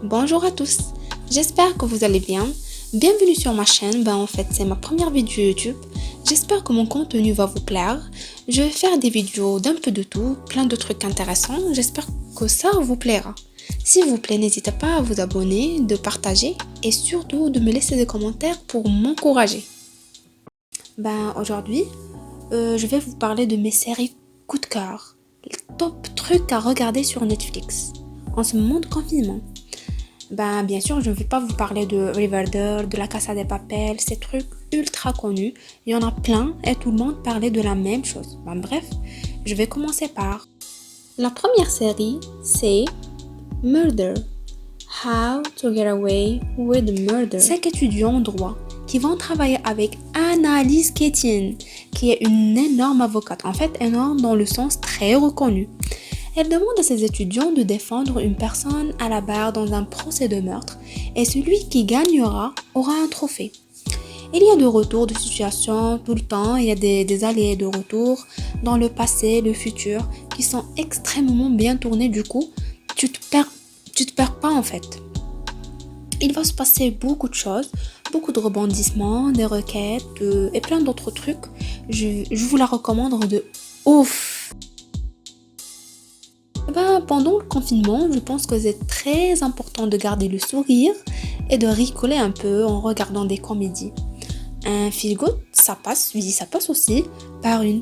Bonjour à tous, j'espère que vous allez bien. Bienvenue sur ma chaîne, c'est ma première vidéo YouTube. J'espère que mon contenu va vous plaire. Je vais faire des vidéos d'un peu de tout, plein de trucs intéressants. J'espère que ça vous plaira. S'il vous plaît, n'hésitez pas à vous abonner, de partager et surtout de me laisser des commentaires pour m'encourager. Aujourd'hui, je vais vous parler de mes séries coup de cœur. Les top trucs à regarder sur Netflix en ce moment de confinement. Bien sûr, je ne vais pas vous parler de Riverdale, de La Casa de Papel, ces trucs ultra connus. Il y en a plein et tout le monde parlait de la même chose. Bref, je vais commencer par... La première série, c'est Murder. How to Get Away with Murder. 5 étudiants en droit qui vont travailler avec Annalise Keating, qui est une énorme avocate. En fait, énorme dans le sens très reconnu. Elle demande à ses étudiants de défendre une personne à la barre dans un procès de meurtre et celui qui gagnera aura un trophée. Il y a de retours de situation tout le temps, il y a des allers et de retours dans le passé, le futur qui sont extrêmement bien tournés. Du coup, tu te perds pas en fait. Il va se passer beaucoup de choses, beaucoup de rebondissements, des requêtes et plein d'autres trucs. Je vous la recommande de ouf. Pendant le confinement, je pense que c'est très important de garder le sourire et de rigoler un peu en regardant des comédies. Un feel good, ça passe aussi par une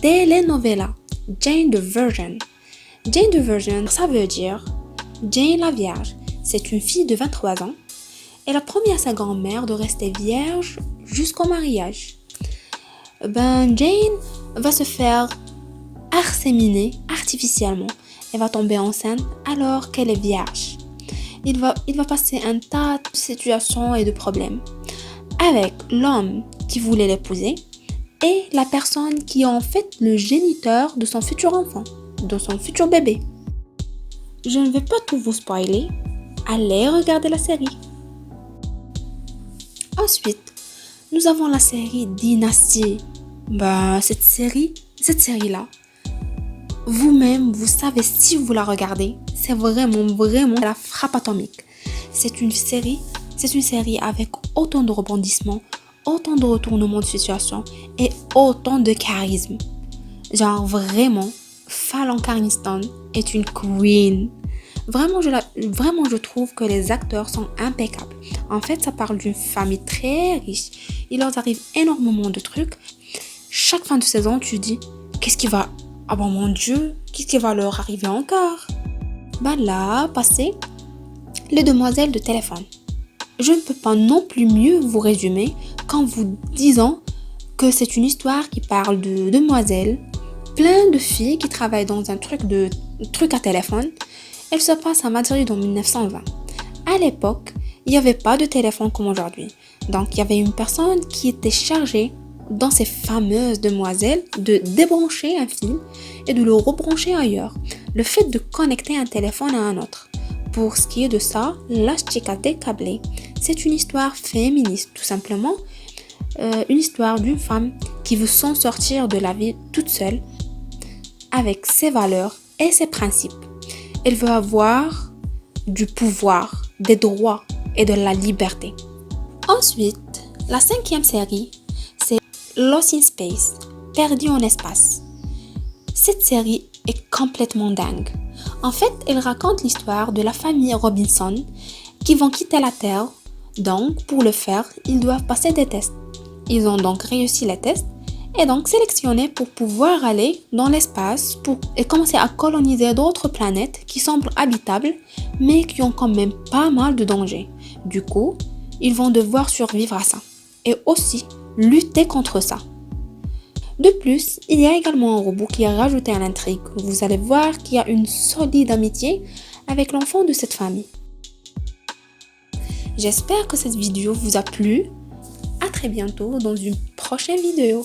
telenovela, Jane the Virgin. Jane the Virgin, ça veut dire Jane la Vierge. C'est une fille de 23 ans. Elle a promis à sa grand-mère de rester vierge jusqu'au mariage. Jane va se faire inséminer artificiellement. Elle va tomber enceinte alors qu'elle est vierge. Il va passer un tas de situations et de problèmes avec l'homme qui voulait l'épouser et la personne qui est en fait le géniteur de son futur enfant, de son futur bébé. Je ne vais pas tout vous spoiler. Allez regarder la série. Ensuite, nous avons la série Dynasty. Cette série-là, vous-même, vous savez si vous la regardez, c'est vraiment la frappe atomique. C'est une série avec autant de rebondissements, autant de retournements de situation et autant de charisme. Vraiment, Fallon Carniston est une queen. Vraiment, je trouve que les acteurs sont impeccables. En fait, ça parle d'une famille très riche. Il leur arrive énormément de trucs. Chaque fin de saison, tu dis, qu'est-ce qui va... Ah mon Dieu, qu'est-ce qui va leur arriver encore? Là, passez les demoiselles de téléphone. Je ne peux pas non plus mieux vous résumer qu'en vous disant que c'est une histoire qui parle de demoiselles, plein de filles qui travaillent dans un truc à téléphone. Elle se passe à Madrid en 1920. À l'époque, il n'y avait pas de téléphone comme aujourd'hui. Donc, il y avait une personne qui était chargée dans ces fameuses demoiselles de débrancher un fil et de le rebrancher ailleurs. Le fait de connecter un téléphone à un autre. Pour ce qui est de ça, Las Chicas del Cable, c'est une histoire féministe, tout simplement. Une histoire d'une femme qui veut s'en sortir de la vie toute seule avec ses valeurs et ses principes. Elle veut avoir du pouvoir, des droits et de la liberté. Ensuite, la 5e série, c'est Lost in Space, perdu en espace. Cette série est complètement dingue. En fait, elle raconte l'histoire de la famille Robinson qui vont quitter la Terre. Donc, pour le faire, ils doivent passer des tests. Ils ont donc réussi les tests et donc sélectionnés pour pouvoir aller dans l'espace et commencer à coloniser d'autres planètes qui semblent habitables, mais qui ont quand même pas mal de dangers. Du coup, ils vont devoir survivre à ça et aussi lutter contre ça. De plus, il y a également un robot qui est rajouté à l'intrigue. Vous allez voir qu'il y a une solide amitié avec l'enfant de cette famille. J'espère que cette vidéo vous a plu. À très bientôt dans une prochaine vidéo.